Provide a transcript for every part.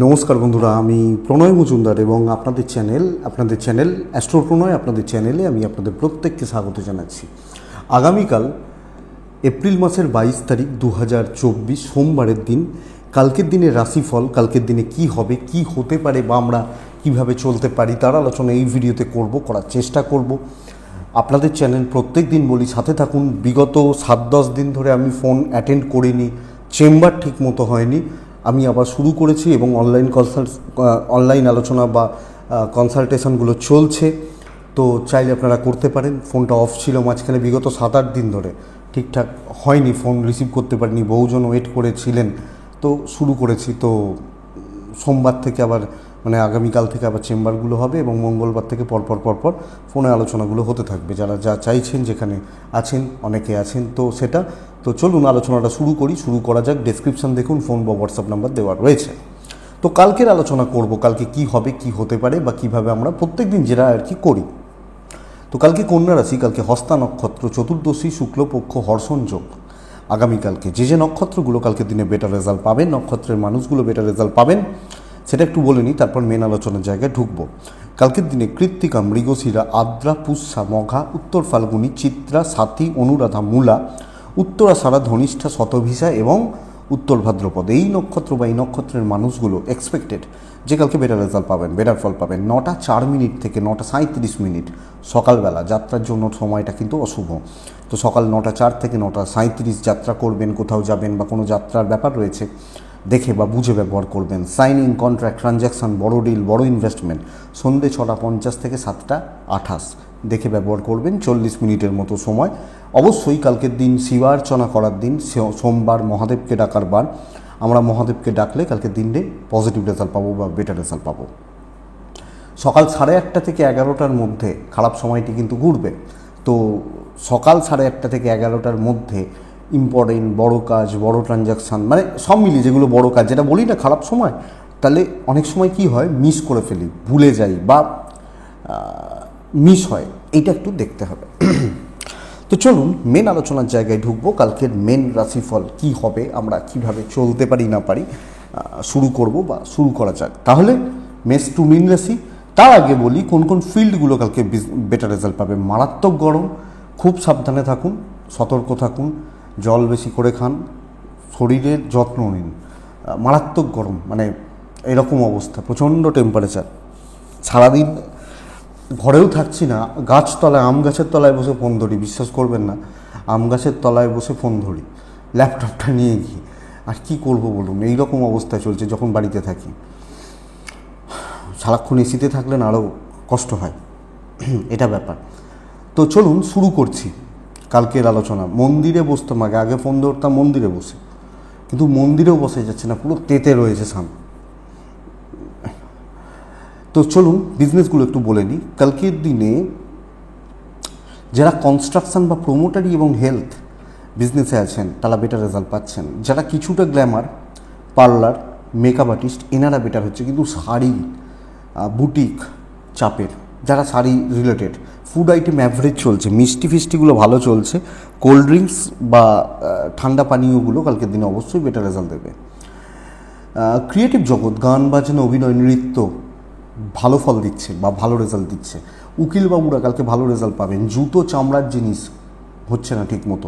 নমস্কার বন্ধুরা, আমি প্রণয় মজুমদার এবং আপনাদের চ্যানেল অ্যাস্ট্রো প্রণয়, আপনাদের চ্যানেলে আমি আপনাদের প্রত্যেককে স্বাগত জানাচ্ছি। আগামীকাল এপ্রিল মাসের 22 তারিখ 2024 সোমবারের দিন, কালকের দিনের রাশিফল, কালকের দিনে কি হবে, কি হতে পারে বা আমরা কিভাবে চলতে পারি তার আলোচনা এই ভিডিওতে করার চেষ্টা করব। আপনাদের চ্যানেল প্রত্যেক দিন বলি সাথে থাকুন। বিগত 7-10 দিন ধরে আমি ফোন অ্যাটেন্ড করিনি, চেম্বার ঠিক মতো হয়নি, আমি আবার শুরু করেছি এবং অনলাইন আলোচনা বা কনসালটেশনগুলো চলছে। তো চাইলে আপনারা করতে পারেন। ফোনটা অফ ছিল মাঝখানে বিগত 7-8 দিন ধরে, ঠিকঠাক হয়নি, ফোন রিসিভ করতে পারিনি, বহুজন ওয়েট করেছিলেন। তো শুরু করেছি। তো সোমবার থেকে আবার আগামীকাল থেকে আবার চেম্বারগুলো হবে এবং মঙ্গলবার থেকে পরপর ফোনে আলোচনাগুলো হতে থাকবে। যারা যা চাইছেন, যেখানে আছেন, অনেকে আছেন, তো চলুন আলোচনাটা শুরু করা যাক। ডেসক্রিপশন দেখুন, ফোন বা হোয়াটসঅ্যাপ নাম্বার দেওয়া রয়েছে। তো কালকের আলোচনা করব, কালকে কি হবে, কি হতে পারে বা কিভাবে আমরা প্রত্যেক দিন যেটা আর কি করি। তো কালকে কন্যা রাশি, কালকে হস্তা নক্ষত্র, চতুর্দশী, শুক্লপক্ষ, হর্ষণ যোগ। আগামীকালকে যে নক্ষত্রগুলো কালকে দিনে বেটার রেজাল্ট পাবেন, নক্ষত্রের মানুষগুলো বেটার রেজাল্ট পাবেন, সেটা একটু বলে নিই, তারপর মেন আলোচনার জায়গায় ঢুকবো। কালকের দিনে কৃত্তিকা, মৃগশিরা, আদ্রা, পুষ্যা, মঘা, উত্তর ফাল্গুনী, চিত্রা, সাথী, অনুরাধা, মূলা, উত্তরাষাঢ়া, ধনিষ্ঠা, শতভিষা এবং উত্তর ভাদ্রপদ। এই নক্ষত্র বা এই নক্ষত্রের মানুষগুলো এক্সপেক্টেড যে কালকে বেটার রেজাল্ট পাবেন, বেটার ফল পাবেন। 9টা 4 মিনিট থেকে 9টা 37 মিনিট সকালবেলা যাত্রার জন্য সময়টা কিন্তু অশুভ। তো সকাল 9টা 4 থেকে 9টা 37 যাত্রা করবেন, কোথাও যাবেন বা কোনো যাত্রার ব্যাপার রয়েছে, দেখে বা বুঝে ব্যবহার করবেন। সাইনিং, কন্ট্রাক্ট, ট্রানজ্যাকশান, বড় ডিল, বড় ইনভেস্টমেন্ট সন্ধ্যে 6টা 50 থেকে 7টা 28 দেখে ব্যবহার করবেন। 40 মিনিটের মতো সময়। অবশ্যই কালকের দিন শিবার্চনা করার দিন, সোমবার, মহাদেবকে ডাকার বার। আমরা মহাদেবকে ডাকলে কালকের দিনে পজিটিভ রেজাল্ট পাবো বা বেটার রেজাল্ট পাবো। সকাল 8:30 থেকে 11টার মধ্যে খারাপ সময়টি কিন্তু ঘুরবে। তো সকাল 8:30 থেকে 11টার মধ্যে ইম্পর্টেন্ট বড় কাজ, বড় ট্রানজ্যাকশান, সব মিলিয়ে যেগুলো বড় কাজ, যেটা বলি না খারাপ সময়, তাহলে অনেক সময় কি হয়, মিস করে ফেলি, ভুলে যাই বা মিস হয়, এইটা একটু দেখতে হবে। তো চলুন মেন আলোচনার জায়গায় ঢুকবো। কালকের মেন রাশিফল কি হবে, আমরা কিভাবে চলতে পারি না পারি শুরু করা যাক। তাহলে মেষ টু মীন রাশি। তার আগে বলি কোন কোন ফিল্ডগুলো কালকে বেটার রেজাল্ট পাবে। মারাত্মক গরম, খুব সাবধানে থাকুন, সতর্ক থাকুন, জল বেশি করে খান, শরীরের যত্ন নিন। মারাত্মক গরম, এরকম অবস্থা, প্রচণ্ড টেম্পারেচার। সারাদিন ঘরেও থাকছি না, গাছতলায়, আম গাছের তলায় বসে ফোন ধরি, বিশ্বাস করবেন না, আম গাছের তলায় বসে ফোন ধরি, ল্যাপটপটা নিয়ে গিয়ে। আর কি করব বলুন, এইরকম অবস্থা চলছে যখন বাড়িতে থাকি। সারাক্ষণ এসিতে থাকলে না আরও কষ্ট হয়, এটা ব্যাপার। তো চলুন শুরু করছি কালকের আলোচনা। মন্দিরে বসতাম আগে ফোন ধরতাম মন্দিরে বসে, কিন্তু মন্দিরেও বসে যাচ্ছে না, পুরো তেতে রয়েছে সামনে। তো চলুন বিজনেসগুলো একটু বলে নিই। কালকের দিনে যারা কনস্ট্রাকশন বা প্রোমোটারি এবং হেলথ বিজনেসে আছেন তারা বেটার রেজাল্ট পাচ্ছেন। যারা কিছুটা গ্ল্যামার, পার্লার, মেকআপ আর্টিস্ট, এনারা বেটার হচ্ছে। কিন্তু শাড়ি, বুটিক চাপের, যারা sari related, food item average চলছে, মিষ্টি ফিষ্টিগুলো ভালো চলছে, কোল্ড ড্রিঙ্কস বা ঠান্ডা পানীয়গুলো কালকের দিনে অবশ্যই বেটার রেজাল্ট দেবে। ক্রিয়েটিভ জগৎ, গান বাজনা, অভিনয়, নৃত্য ভালো ফল দিচ্ছে বা ভালো রেজাল্ট দিচ্ছে। উকিলবাবুরা কালকে ভালো রেজাল্ট পাবেন। জুতো, চামড়ার জিনিস হচ্ছে না ঠিক মতো,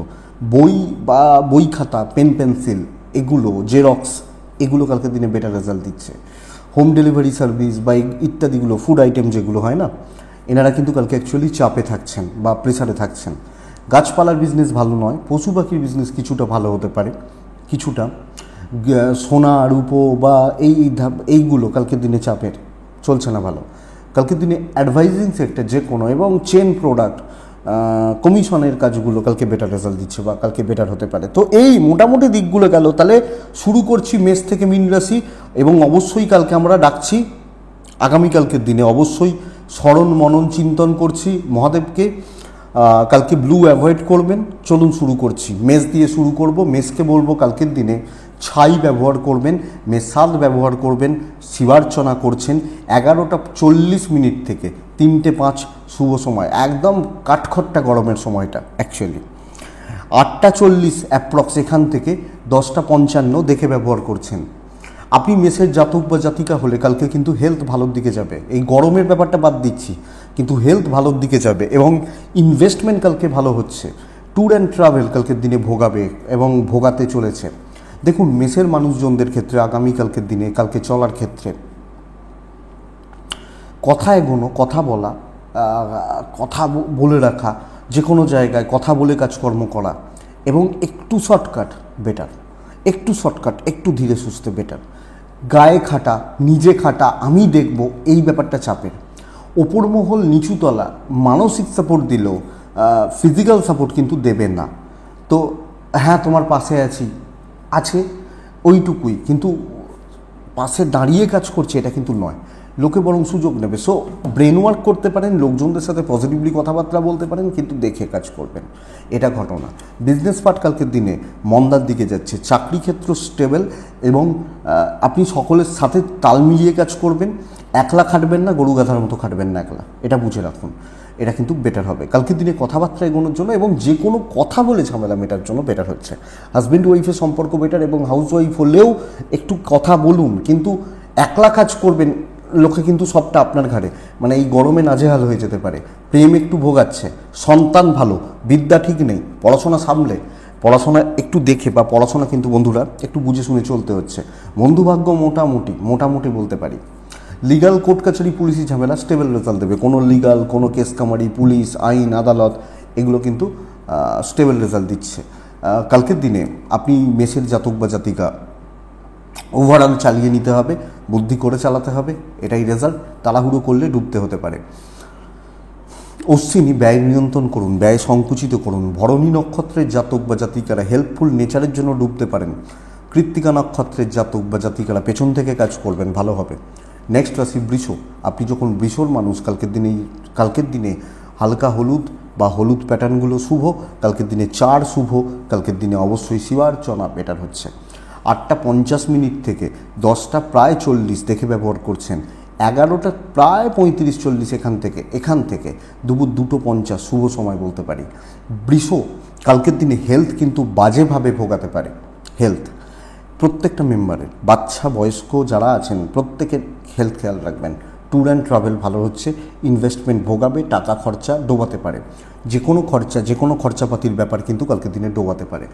বই বা বই খাতা, পেন পেন্সিল, এগুলো জেরক্স, এগুলো কালকের দিনে বেটার রেজাল্ট দিচ্ছে। হোম ডেলিভারি সার্ভিস বা ইত্যাদিগুলো, ফুড আইটেম যেগুলো হয় না, এনারা কিন্তু কালকে অ্যাকচুয়ালি চাপে থাকছেন বা প্রেসারে থাকছেন। গাছপালার বিজনেস ভালো নয়, পশু পাখির বিজনেস কিছুটা ভালো হতে পারে, কিছুটা। সোনা, রূপো বা এইগুলো কালকের দিনে চাপের, চলছে না ভালো। কালকের দিনে অ্যাডভাইজিং সেক্টর যে কোনো এবং চেন প্রোডাক্ট, কমিশনের কাজগুলো কালকে বেটার রেজাল্ট দিচ্ছে বা কালকে বেটার হতে পারে। তো এই মোটামুটি দিকগুলো গেল। তাহলে শুরু করছি মেষ থেকে মীন রাশি এবং অবশ্যই কালকে আমরা ডাকছি, আগামীকালকের দিনে অবশ্যই স্মরণ মনন চিন্তন করছি মহাদেবকে। কালকে ব্লু অ্যাভয়েড করবেন। চলুন শুরু করছি, মেষ দিয়ে শুরু করব। মেষকে বলবো কালকের দিনে ছাই ব্যবহার করবেন, মেষাল ব্যবহার করবেন। শিবার্চনা করছেন 11টা 40 মিনিট থেকে 3টে 5 শুভ সময়, একদম কাঠখট্টা গরমের সময়টা অ্যাকচুয়ালি। 8টা 40 অ্যাপ্রক্স এখান থেকে 10টা 55 দেখে ব্যবহার করছেন। আপনি মেষের জাতক বা জাতিকা হলে কালকে কিন্তু হেলথ ভালোর দিকে যাবে, এই গরমের ব্যাপারটা বাদ দিচ্ছি, কিন্তু হেলথ ভালোর দিকে যাবে এবং ইনভেস্টমেন্ট কালকে ভালো হচ্ছে। ট্যুর অ্যান্ড ট্রাভেল কালকের দিনে ভোগাবে এবং ভোগাতে চলেছে। দেখুন মেষের মানুষজনদের ক্ষেত্রে আগামীকালকের দিনে কালকে চলার ক্ষেত্রে কথা এগোনো, কথা বলা, কথা বলে রাখা, যে কোনো জায়গায় কথা বলে কাজকর্ম করা এবং একটু শর্টকাট বেটার, একটু শর্টকাট, একটু ধীরে সুস্থে বেটার। গায়ে খাটা, নিজে খাটা, আমি দেখব, এই ব্যাপারটা চাপের। ওপর মহল নিচুতলা মানসিক সাপোর্ট দিলেও ফিজিক্যাল সাপোর্ট কিন্তু দেবে না। তো হ্যাঁ তোমার পাশে আছে ওইটুকুই, কিন্তু পাশে দাঁড়িয়ে কাজ করছে এটা কিন্তু নয়, লোকে বরং সুযোগ নেবে। সো ব্রেন ওয়ার্ক করতে পারেন, লোকজনদের সাথে পজিটিভলি কথাবার্তা বলতে পারেন, কিন্তু দেখে কাজ করবেন, এটা ঘটনা। বিজনেস পার্ট কালকের দিনে মন্দার দিকে যাচ্ছে, চাকরি ক্ষেত্র স্টেবল এবং আপনি সকলের সাথে তাল মিলিয়ে কাজ করবেন। একলা খাটবেন না, গরু গাধার মতো খাটবেন না একলা, এটা বুঝে রাখুন, এটা কিন্তু বেটার হবে কালকের দিনে কথাবার্তা এগোনোর জন্য এবং যে কোনো কথা বলে ঝামেলা মেটার জন্য বেটার হচ্ছে। হাজব্যান্ড ওয়াইফের সম্পর্ক বেটার এবং হাউস ওয়াইফ হলেও একটু কথা বলুন, কিন্তু একলা কাজ করবেন, লোকে কিন্তু সবটা আপনার ঘাড়ে, মানে এই গরমে নাজেহাল হয়ে যেতে পারে। প্রেম একটু ভোগাচ্ছে, সন্তান ভালো, বিদ্যা ঠিক নেই, পড়াশোনা সামলে, পড়াশোনা একটু দেখে বা পড়াশোনা কিন্তু বন্ধুরা একটু বুঝে শুনে চলতে হচ্ছে। বন্ধুভাগ্য মোটামুটি বলতে পারি। লিগাল কোর্ট কাছারি পুলিশি ঝামেলা স্টেবল রেজাল্ট দেবে, কোনো লিগাল, কোনো কেস কামারি, পুলিশ, আইন, আদালত এগুলো কিন্তু স্টেবল রেজাল্ট দিচ্ছে। কালকের দিনে আপনি মেষের জাতক বা জাতিকা ওভারঅল চালিয়ে নিতে হবে, বুদ্ধি করে চালাতে হবে, এটাই রেজাল্ট। তাড়াহুড়ো করলে ডুবতে হতে পারে। অশ্বিনী ব্যয় নিয়ন্ত্রণ করুন, ব্যয় সংকুচিত করুন। ভরণী নক্ষত্রের জাতক বা জাতিকারা হেল্পফুল নেচারের জন্য ডুবতে পারেন। কৃত্তিকা নক্ষত্রের জাতক বা জাতিকারা পেছন থেকে কাজ করবেন, ভালো হবে। নেক্সট রাশি বৃষ। আপনি যখন বৃষর মানুষ, কালকের দিনে হালকা হলুদ বা হলুদ প্যাটার্নগুলো শুভ, কালকের দিনে 4 শুভ, কালকের দিনে অবশ্যই শিবার্চনা বেটার হচ্ছে। 8:50 থেকে 10টা প্রায় 40 দেখে ব্যবহার করছেন। 11টা প্রায় 35-40 এখান থেকে দুপুর 2:50 শুভ সময় বলতে পারি। বৃষ কালকের দিনে হেলথ কিন্তু বাজেভাবে ভোগাতে পারে। হেলথ প্রত্যেকটা মেম্বারের, বাচ্চা বয়স্ক যারা আছেন প্রত্যেকের হেলথ খেয়াল রাখবেন। ট্যুর অ্যান্ড ট্রাভেল ভালো হচ্ছে, ইনভেস্টমেন্ট ভোগাবে, টাকা খরচা ডোবাতে পারে, যে কোনো খরচাপাতির ব্যাপার কিন্তু কালকের দিনে ডোবাতে পারে।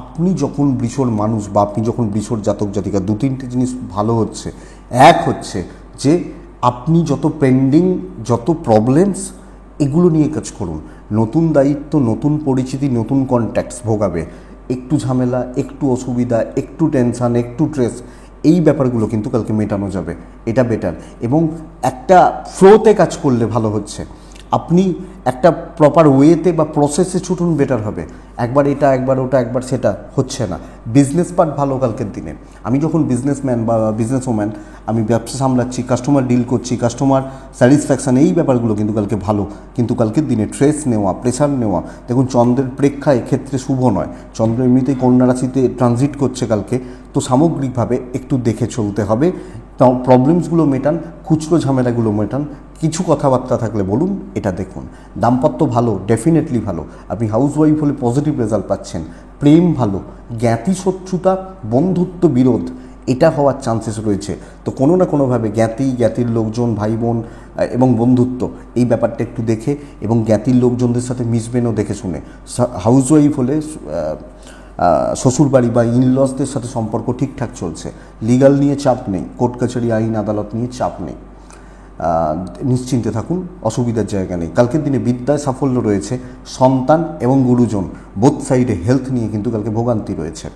আপনি যখন বৃষর মানুষ বা আপনি যখন বৃষর জাতক জাতিকা, 2-3টে জিনিস ভালো হচ্ছে। এক হচ্ছে যে আপনি যত পেন্ডিং, যত প্রবলেমস, এগুলো নিয়ে কাজ করুন। নতুন দায়িত্ব, নতুন পরিচিতি, নতুন কন্ট্যাক্টস ভোগাবে। একটু ঝামেলা, একটু অসুবিধা, একটু টেনশান, একটু স্ট্রেস, এই ব্যাপারগুলো কিন্তু কালকে মেটানো যাবে, এটা বেটার। এবং একটা ফ্লোতে কাজ করলে ভালো হচ্ছে। আপনি একটা প্রপার ওয়েতে বা প্রসেসে ছুটুন, বেটার হবে। একবার এটা, একবার ওটা, একবার সেটা হচ্ছে না। বিজনেস পার্ট ভালো কালকের দিনে। আমি যখন বিজনেসম্যান বা বিজনেস ওম্যান, আমি ব্যবসা সামলাচ্ছি, কাস্টমার ডিল করছি, কাস্টমার স্যাটিসফ্যাকশান, এই ব্যাপারগুলো কিন্তু কালকে ভালো। কিন্তু কালকের দিনে স্ট্রেস নেওয়া, প্রেশার নেওয়া, দেখুন চন্দ্রের প্রেক্ষা এক্ষেত্রে শুভ নয়। চন্দ্র এমনিতেই কন্যা রাশিতে ট্রানজিট করছে কালকে, তো সামগ্রিকভাবে একটু দেখে চলতে হবে। তো প্রবলেমসগুলো মেটান, খুচরো ঝামেলাগুলো মেটান, কিছু কথাবার্তা থাকলে বলুন, এটা দেখুন। দাম্পত্য ভালো, ডেফিনেটলি ভালো। আপনি হাউস ওয়াইফ হলে পজিটিভ রেজাল্ট পাচ্ছেন। প্রেম ভালো, জ্ঞাতি শত্রুতা, বন্ধুত্ব বিরোধ, এটা হওয়ার চান্সেস রয়েছে। তো কোনো না কোনোভাবে জ্ঞাতির লোকজন, ভাই বোন এবং বন্ধুত্ব, এই ব্যাপারটা একটু দেখে এবং জ্ঞাতির লোকজনদের সাথে মিশবেনও দেখে শুনে। হাউস ওয়াইফ হলে শ্বশুরবাড়ি বা ইনলসদের সাথে সম্পর্ক ঠিকঠাক চলছে। লিগাল নিয়ে চাপ নেই, কোর্ট কাছারি, আইন আদালত নিয়ে চাপ নেই, নিশ্চিন্তে থাকুন, অসুবিধার জায়গা নেই। কালকের দিনে বিদ্যায় সাফল্য রয়েছে। সন্তান এবং গুরুজন বোথ সাইডে হেলথ নিয়ে কিন্তু কালকে ভোগান্তি রয়েছে।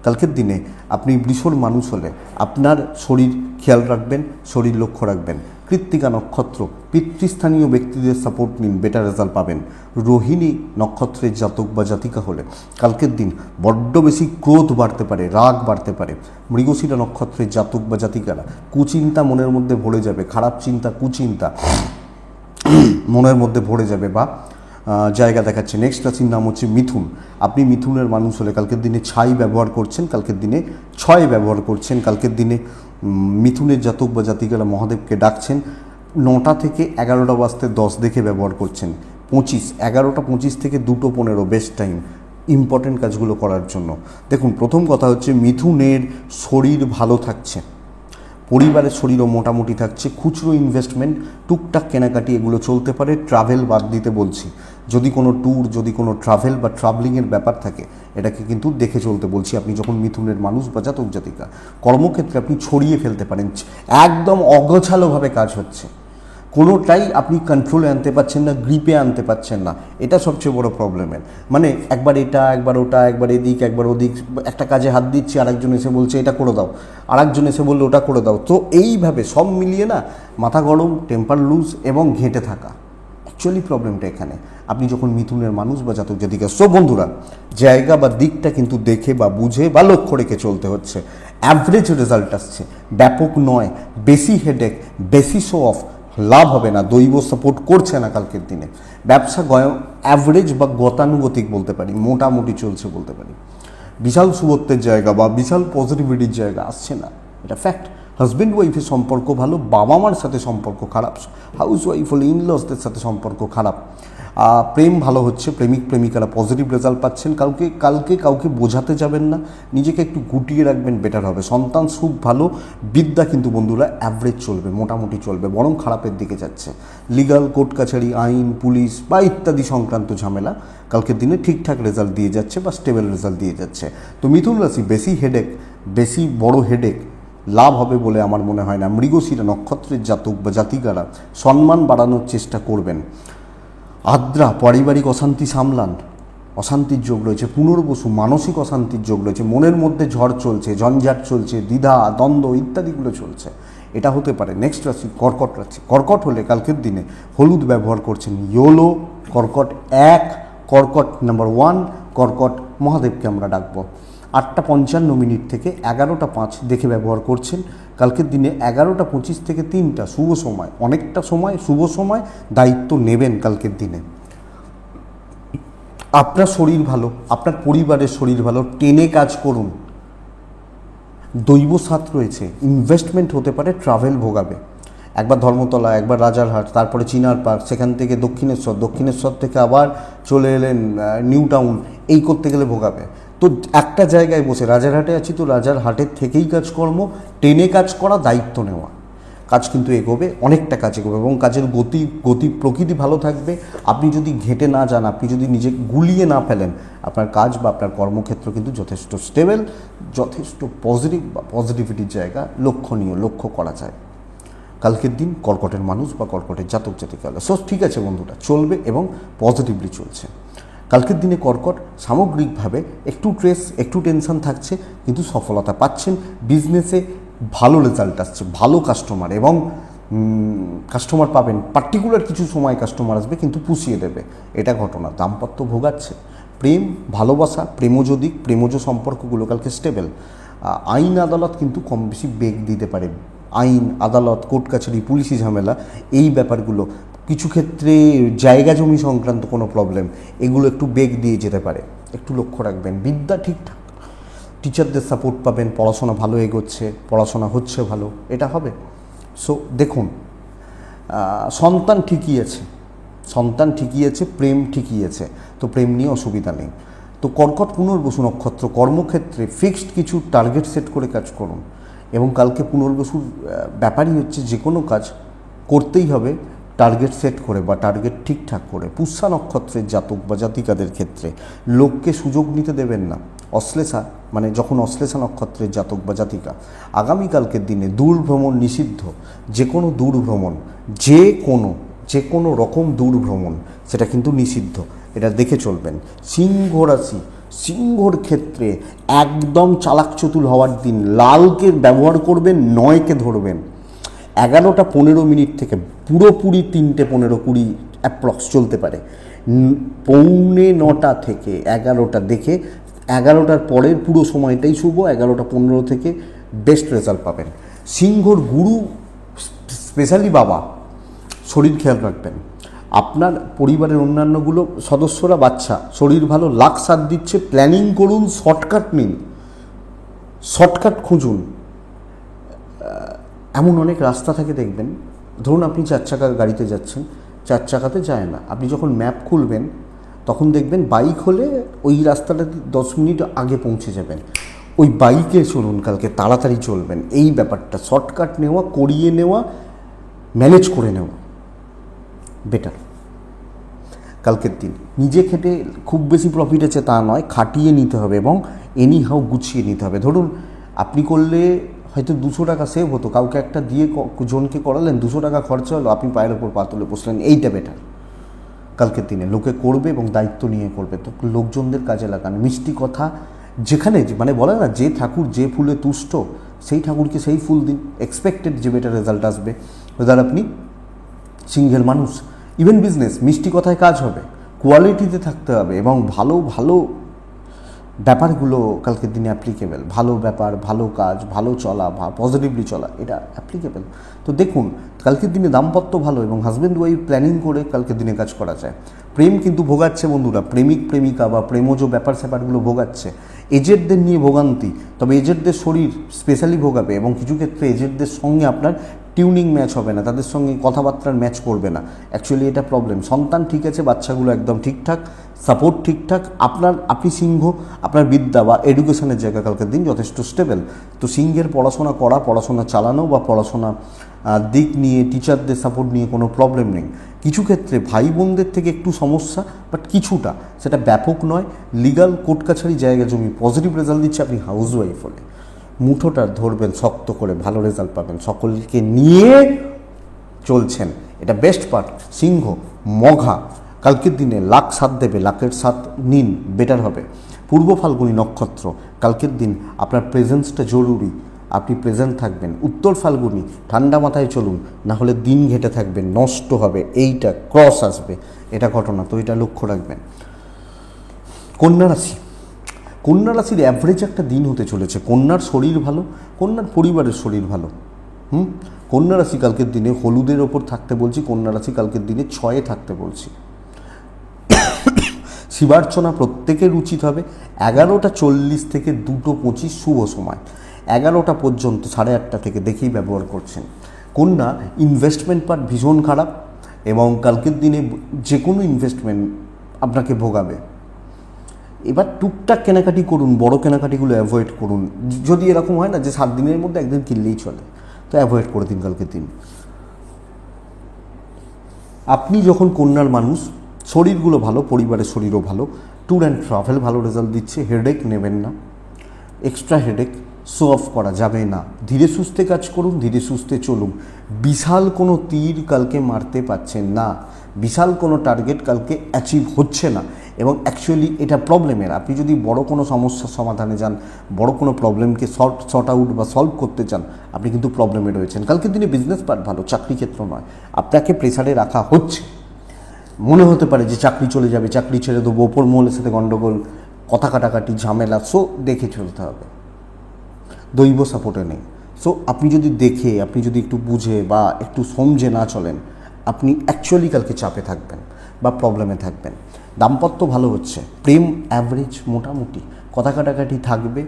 কালকের দিনে আপনি বৃষর মানুষ হলে আপনার শরীর খেয়াল রাখবেন, শরীর লক্ষ্য রাখবেন। কৃত্তিকা নক্ষত্র, পিতৃস্থানীয় ব্যক্তিদের সাপোর্ট নিন, বেটার রেজাল্ট পাবেন। রোহিণী নক্ষত্রের জাতক বা জাতিকা হলে কালকের দিন বড্ড বেশি ক্রোধ বাড়তে পারে, রাগ বাড়তে পারে। মৃগশিরা নক্ষত্রের জাতক বা জাতিকারা কুচিন্তা মনের মধ্যে ভরে যাবে, খারাপ চিন্তা, কুচিন্তা মনের মধ্যে ভরে যাবে বা জায়গা দেখাচ্ছে। নেক্সট রাশির নাম হচ্ছে মিথুন। আপনি মিথুনের মানুষ হলে কালকের দিনে ছাই ব্যবহার করছেন, কালকের দিনে ছয় ব্যবহার করছেন। কালকের দিনে মিথুনের জাতক বা জাতিকারা মহাদেবকে ডাকছেন। 9টা থেকে 11টা বাজতে 10 দেখে ব্যবহার করছেন। 11টা 25 থেকে 2:15 বেস্ট টাইম ইম্পর্টেন্ট কাজগুলো করার জন্য। দেখুন প্রথম কথা হচ্ছে মিথুনের শরীর ভালো থাকছে, পরিবারের শরীরও মোটামুটি থাকছে, খুচরো ইনভেস্টমেন্ট, টুকটাক কেনাকাটি এগুলো চলতে পারে। ট্রাভেল বাদ দিতে বলছি, যদি কোনো ট্যুর, যদি কোনো ট্রাভেল বা ট্রাভেলিংয়ের ব্যাপার থাকে এটাকে কিন্তু দেখে চলতে বলছি। আপনি যখন মিথুনের মানুষ বা জাতক জাতিকা, কর্মক্ষেত্রে আপনি ছড়িয়ে ফেলতে পারেন, একদম অগোছালোভাবে কাজ হচ্ছে, কোনোটাই আপনি কন্ট্রোলে আনতে পারছেন না, গ্রিপে আনতে পারছেন না, এটা সবচেয়ে বড় প্রবলেমের। মানে একবার এটা, একবার ওটা, একবার এদিক, একবার ওদিক, একটা কাজে হাত দিচ্ছি, আরেকজন এসে বলছে এটা করে দাও, আরেকজন এসে বললে ওটা করে দাও। তো এইভাবে সব মিলিয়ে না মাথা গরম, টেম্পার লুজ এবং ঘেঁটে থাকা, অ্যাকচুয়ালি প্রবলেমটা এখানে। আপনি যখন মিথুনের মানুষ বা জাতক জাতিকা, সো বন্ধুরা জায়গা বা দিকটা কিন্তু দেখে বা বুঝে বা লক্ষ্য রেখে চলতে হচ্ছে। অ্যাভারেজ রেজাল্ট আসছে, ব্যাপক নয়, বেশি হেডেক, বেশি শো অফ, লাভ হবে না, দৈব সাপোর্ট করছে না কালকের দিনে। ব্যবসা অ্যাভারেজ বা গতানুগতিক বলতে পারি, মোটামুটি চলছে বলতে পারি। বিশাল শুভত্বের জায়গা বা বিশাল পজিটিভিটির জায়গা আসছে না, এটা ফ্যাক্ট। হাজব্যান্ড ওয়াইফের সম্পর্ক ভালো, বাবা মার সাথে সম্পর্ক খারাপ, হাউস ওয়াইফ হলে ইনলসদের সাথে সম্পর্ক খারাপ। প্রেম ভালো হচ্ছে, প্রেমিক প্রেমিকারা পজিটিভ রেজাল্ট পাচ্ছেন। কালকে কাউকে বোঝাতে যাবেন না, নিজেকে একটু গুটিয়ে রাখবেন, বেটার হবে। সন্তান সুখ ভালো, বিদ্যা কিন্তু বন্ধুরা অ্যাভারেজ চলবে, মোটামুটি চলবে, বরং খারাপের দিকে যাচ্ছে। লিগাল, কোর্ট কাছারি, আইন, পুলিশ বা ইত্যাদি সংক্রান্ত ঝামেলা কালকের দিনে ঠিকঠাক রেজাল্ট দিয়ে যাচ্ছে বা স্টেবল রেজাল্ট দিয়ে যাচ্ছে। তো মিথুন রাশি, বেশি হেডেক, বেশি বড় হেডেক লাভ হবে বলে আমার মনে হয় না। মৃগশিরা নক্ষত্রের জাতক বা জাতিকারা সম্মান বাড়ানোর চেষ্টা করবেন। আদ্রা, পারিবারিক অশান্তি সামলান, অশান্তির যোগ রয়েছে। পুনর্বসু, মানসিক অশান্তির যোগ রয়েছে, মনের মধ্যে ঝড় চলছে, ঝঞ্ঝাট চলছে, দ্বিধা দ্বন্দ্ব ইত্যাদিগুলো চলছে, এটা হতে পারে। নেক্সট রাশি কর্কট রাশি। কর্কট হলে কালকের দিনে হলুদ ব্যবহার করছেন, ইয়োলো কর্কট 1, কর্কট নাম্বার 1, কর্কট মহাদেবকে আমরা ডাকবো। 8:55 থেকে 11:05 দেখে ব্যবহার করছেন। কালকের দিনে 11:25 থেকে 3টা শুভ সময়, অনেকটা সময় শুভ সময়, দায়িত্ব নেবেন কালকের দিনে। আপনার শরীর ভালো, আপনার পরিবারের শরীর ভালো, টেনে কাজ করুন। দৈব সাথ রয়েছে, ইনভেস্টমেন্ট হতে পারে, ট্রাভেল ভোগাবে। একবার ধর্মতলা, একবার রাজারহাট, তারপরে চিনার পার্ক, সেখান থেকে দক্ষিণেশ্বর, দক্ষিণেশ্বর থেকে আবার চলে এলেন নিউ টাউন, এই করতে গেলে ভোগাবে। তো একটা জায়গায় বসে, রাজারহাটে আছি তো রাজারহাটের থেকেই কাজকর্ম, টেনে কাজ করা, দায়িত্ব নেওয়া, কাজ কিন্তু এগোবে, অনেকটা কাজ এগোবে এবং কাজের গতি প্রকৃতি ভালো থাকবে। আপনি যদি ঘেঁটে না যান, আপনি যদি নিজে গুলিয়ে না ফেলেন, আপনার কাজ বা আপনার কর্মক্ষেত্র কিন্তু যথেষ্ট স্টেবল, যথেষ্ট পজিটিভ বা পজিটিভিটির জায়গা লক্ষণীয়, লক্ষ্য করা যায় কালকের দিন কর্কটের মানুষ বা কর্কটের জাতক জাতিকা হলে। সো ঠিক আছে বন্ধুরা, চলবে এবং পজিটিভলি চলছে কালকের দিনে। কর্কট সামগ্রিকভাবে একটু স্ট্রেস, একটু টেনশন থাকছে, কিন্তু সফলতা পাচ্ছেন। বিজনেসে ভালো রেজাল্ট আসছে, ভালো কাস্টমার এবং কাস্টমার পাবেন। পার্টিকুলার কিছু সময় কাস্টমার আসবে কিন্তু পুষিয়ে দেবে, এটা ঘটনা। দাম্পত্য ভোগাচ্ছে, প্রেম ভালোবাসা, প্রেমজ দিক, প্রেমজ সম্পর্কগুলো কালকে স্টেবল। আইন আদালত কিন্তু কম বেশি বেগ দিতে পারে। আইন আদালত, কোর্ট কাছারি, পুলিশি ঝামেলা, এই ব্যাপারগুলো, কিছু ক্ষেত্রে জায়গা জমি সংক্রান্ত কোনো প্রবলেম, এগুলো একটু বেগ দিয়ে যেতে পারে, একটু লক্ষ্য রাখবেন। বিদ্যা ঠিকঠাক, টিচারদের সাপোর্ট পাবেন, পড়াশোনা ভালো এগোচ্ছে, পড়াশোনা হচ্ছে ভালো, এটা হবে। সো দেখুন, সন্তান ঠিকই আছে, সন্তান ঠিকই আছে, প্রেম ঠিকই আছে, তো প্রেম নিয়ে অসুবিধা নেই। তো কর্কট পুনর্বসু নক্ষত্র, কর্মক্ষেত্রে ফিক্সড কিছু টার্গেট সেট করে কাজ করুন। এবং কালকে পুনর্বসুর ব্যাপারই হচ্ছে যে কোনো কাজ করতেই হবে টার্গেট সেট করে বা টার্গেট ঠিকঠাক করে। পুষ্যা নক্ষত্রের জাতক বা জাতিকাদের ক্ষেত্রে লোককে সুযোগ নিতে দেবেন না। অশ্লেষা, মানে যখন অশ্লেষা নক্ষত্রের জাতক বা জাতিকা, আগামীকালকের দিনে দূর ভ্রমণ নিষিদ্ধ। যে কোনো দূর ভ্রমণ, যে কোনো রকম দূর ভ্রমণ, সেটা কিন্তু নিষিদ্ধ, এটা দেখে চলবেন। সিংহ রাশি, সিংহর ক্ষেত্রে একদম চালাক চতুল হওয়ার দিন। লালকে ব্যবহার করবেন, 9কে ধরবেন। 11:15 থেকে পুরোপুরি 3:15-20 অ্যাপ্রক্স চলতে পারে। 8:45 থেকে 11টা দেখে 11টার পরের পুরো সময়টাই শুভ। 11:15 থেকে বেস্ট রেজাল্ট পাবেন। সিংহর গুরু, স্পেশালি বাবা, শরীর খেয়াল রাখবেন। আপনার পরিবারের অন্যান্যগুলো সদস্যরা, বাচ্চা শরীর ভালো, লাক সাথ দিচ্ছে। প্ল্যানিং করুন, শর্টকাট নিন, শর্টকাট খুঁজুন। এমন অনেক রাস্তা থাকে দেখবেন, ধরুন আপনি 4 চাকার গাড়িতে যাচ্ছেন, 4 চাকাতে যায় না, আপনি যখন ম্যাপ খুলবেন তখন দেখবেন বাইক হলে ওই রাস্তাটাতে 10 মিনিট আগে পৌঁছে যাবেন। ওই বাইকে চলুন, কালকে তাড়াতাড়ি চলবেন। এই ব্যাপারটা শর্টকাট নেওয়া, করিয়ে নেওয়া, ম্যানেজ করে নেওয়া বেটার। কালকের দিন নিজে খেটে খুব বেশি প্রফিট আছে তা নয়, খাটিয়ে নিতে হবে এবং এনি হাউ গুছিয়ে নিতে হবে। ধরুন আপনি করলে হয়তো 200 টাকা সেভ হতো, কাউকে একটা দিয়ে জনকে করালেন, 200 টাকা খরচা হলো, আপনি পায়ের ওপর পা তুলে বসলেন, এইটা বেটার। কালকের দিনে লোকে করবে এবং দায়িত্ব নিয়ে করবে, তো লোকজনদের কাজে লাগান। মিষ্টি কথা, যেখানে মানে বলে না, যে ঠাকুর যে ফুলে তুষ্ট সেই ঠাকুরকে সেই ফুল দিন, এক্সপেক্টেড যে বেটার রেজাল্ট আসবে। ওদের আপনি সিংহের মানুষ, ইভেন বিজনেস, মিষ্টি কথায় কাজ হবে, কোয়ালিটিতে থাকতে হবে এবং ভালো ভালো ব্যাপারগুলো কালকের দিনে অ্যাপ্লিকেবল। ভালো ব্যাপার, ভালো কাজ, ভালো চলা, পজিটিভলি চলা, এটা অ্যাপ্লিকেবল। তো দেখুন কালকের দিনে দাম্পত্য ভালো এবং হাজব্যান্ড ওয়াইফ প্ল্যানিং করে কালকের দিনে কাজ করা যায়। প্রেম কিন্তু ভোগাচ্ছে বন্ধুরা, প্রেমিক প্রেমিকা বা প্রেমজ ব্যাপার স্যাপারগুলো ভোগাচ্ছে। এজেডদের নিয়ে ভোগান্তি, তবে এজেডদের শরীর স্পেশালি ভোগাবে এবং কিছু ক্ষেত্রে এজেডদের সঙ্গে আপনার টিউনিং ম্যাচ হবে না, তাদের সঙ্গে কথাবার্তার ম্যাচ করবে না। অ্যাকচুয়ালি এটা প্রবলেম। সন্তান ঠিক আছে, বাচ্চাগুলো একদম ঠিকঠাক, সাপোর্ট ঠিকঠাক। আপনি সিংহ, আপনার বিদ্যা বা এডুকেশনের জায়গা কালকের দিন যথেষ্ট স্টেবল। তো সিংহের পড়াশোনা করা, পড়াশোনা চালানো বা পড়াশোনা দিক নিয়ে টিচারদের সাপোর্ট নিয়ে কোনো প্রবলেম নেই। কিছু ক্ষেত্রে ভাই বোনদের থেকে একটু সমস্যা, বাট কিছুটা, সেটা ব্যাপক নয়। লিগাল কোর্ট কাছারি জায়গা জমি পজিটিভ রেজাল্ট দিচ্ছে। আপনি হাউস ওয়াইফ হলে মুঠোটা ধরবেন শক্ত করে, ভালো রেজাল্ট পাবেন। সকলকে নিয়ে চলছেন, এটা বেস্ট পার্ট। সিংহ মঘা কালকের দিনে লাখ সাথ দেবে, লাখের সাথ নিন, বেটার হবে। পূর্ব ফাল্গুনী নক্ষত্র কালকের দিন আপনার প্রেজেন্সটা জরুরি, আপনি প্রেজেন্ট থাকবেন। উত্তর ফাল্গুনী ঠান্ডা মাথায় চলুন, না হলে দিন ঘেটে থাকবেন, নষ্ট হবে, এইটা ক্রস আসবে, এটা ঘটনা, তো এটা লক্ষ্য রাখবেন। কন্যা রাশি, কন্যা রাশির অ্যাভারেজ একটা দিন হতে চলেছে। কন্যার শরীর ভালো, কন্যার পরিবারের শরীর ভালো। কন্যা রাশি কালকের দিনে হলুদের ওপর থাকতে বলছি, কন্যা রাশি কালকের দিনে 6-এ থাকতে বলছি। শিবার্চনা প্রত্যেকের উচিত হবে। 11:40 থেকে 2:25 শুভ সময়, 11টা পর্যন্ত 8:30 থেকে দেখেই ব্যবহার করছেন। কন্যা ইনভেস্টমেন্ট পার্ট ভীষণ খারাপ এবং কালকের দিনে যে কোনো ইনভেস্টমেন্ট আপনাকে ভোগাবে। এবার টুকটাক কেনাকাটি করুন, বড় কেনাকাটিগুলো অ্যাভয়েড করুন। যদি এরকম হয় না যে 7 দিনের মধ্যে একদিন কিনলেই চলে, তো অ্যাভয়েড করে দিন কালকের দিন। আপনি যখন কন্যার মানুষ, শরীরগুলো ভালো, পরিবারের শরীরও ভালো, ট্যুর অ্যান্ড ট্রাভেল ভালো রেজাল্ট দিচ্ছে। হেডেক নেবেন না, এক্সট্রা হেডেক শো অফ করা যাবে না। ধীরে সুস্থে কাজ করুন, ধীরে সুস্থে চলুন। বিশাল কোনো তীর কালকে মারতে পারছেন না, বিশাল কোনো টার্গেট কালকে অ্যাচিভ হচ্ছে না এবং অ্যাকচুয়ালি এটা প্রবলেমের। আপনি যদি বড় কোনো সমস্যার সমাধানে যান, বড় কোনো প্রবলেমকে সর্ট আউট বা সলভ করতে চান, আপনি কিন্তু প্রবলেমে রয়েছেন। কালকের দিনে বিজনেস পার্ট ভালো, চাকরি ক্ষেত্র নয়, আপনাকে প্রেসারে রাখা হচ্ছে। মনে হতে পারে যে চাকরি চলে যাবে, চাকরি ছেড়ে দেবো, ওপর মহলের সাথে গণ্ডগোল, কথা কাটাকাটি, ঝামেলা, সো দেখে চলতে হবে। দৈব সাপোর্টে নেই। সো আপনি যদি দেখে, আপনি যদি একটু বুঝে বা একটু সমঝে না চলেন, আপনি অ্যাকচুয়ালি কালকে চাপে থাকবেন বা প্রবলেমে থাকবেন। দাম্পত্য ভালো হচ্ছে, প্রেম অ্যাভারেজ মোটামুটি, কথা কাটাকাটি থাকবে।